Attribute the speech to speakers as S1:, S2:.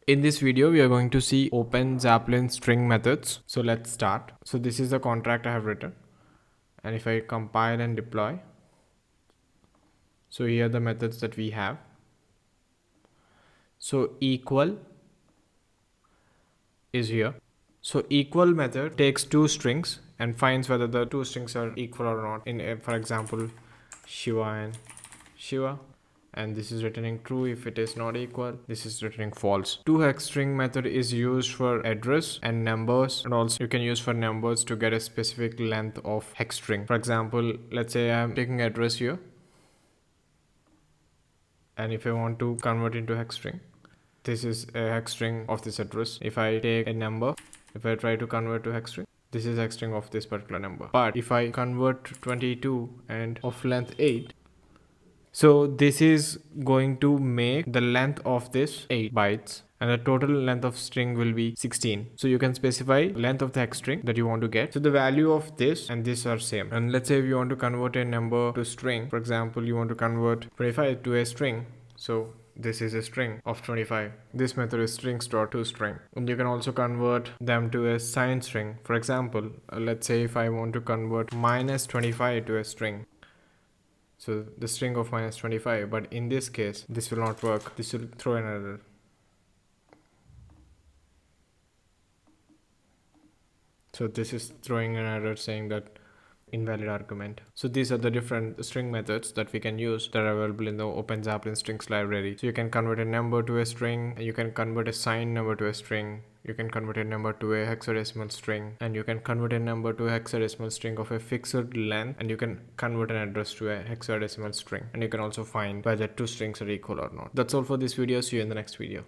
S1: In this video, we are going to see OpenZeppelin string methods. So let's start. So this is the contract I have written. And if I compile and deploy, so here are the methods that we have. So equal is here. So equal method takes two strings and finds whether the two strings are equal or not. For example, Shiva and Shiva. And this is returning true. If it is not equal, this is returning false. Hex string method is used for address and numbers, and also you can use for numbers to get a specific length of hex string. For example, let's say I'm taking address here, and if I want to convert into hex string, this is a hex string of this address. If I take a number, if I try to convert to hex string, this is hex string of this particular number. But if I convert 22 and of length 8, so this is going to make the length of this 8 bytes, and the total length of string will be 16. So you can specify length of the hex string that you want to get. So the value of this and this are same. And let's say if you want to convert a number to string, for example, you want to convert 25 to a string. So this is a string of 25. This method is strings.toString. And you can also convert them to a signed string. For example, let's say if I want to convert minus 25 to a string. So the string of minus 25, but in this case, this will not work. This will throw an error. So this is throwing an error saying that invalid argument. So these are the different string methods that we can use that are available in the OpenZeppelin strings library. So you can convert a number to a string, you can convert a signed number to a string, you can convert a number to a hexadecimal string, and you can convert a number to a hexadecimal string of a fixed length, and you can convert an address to a hexadecimal string, and you can also find whether two strings are equal or not. That's all for this video. See you in the next video.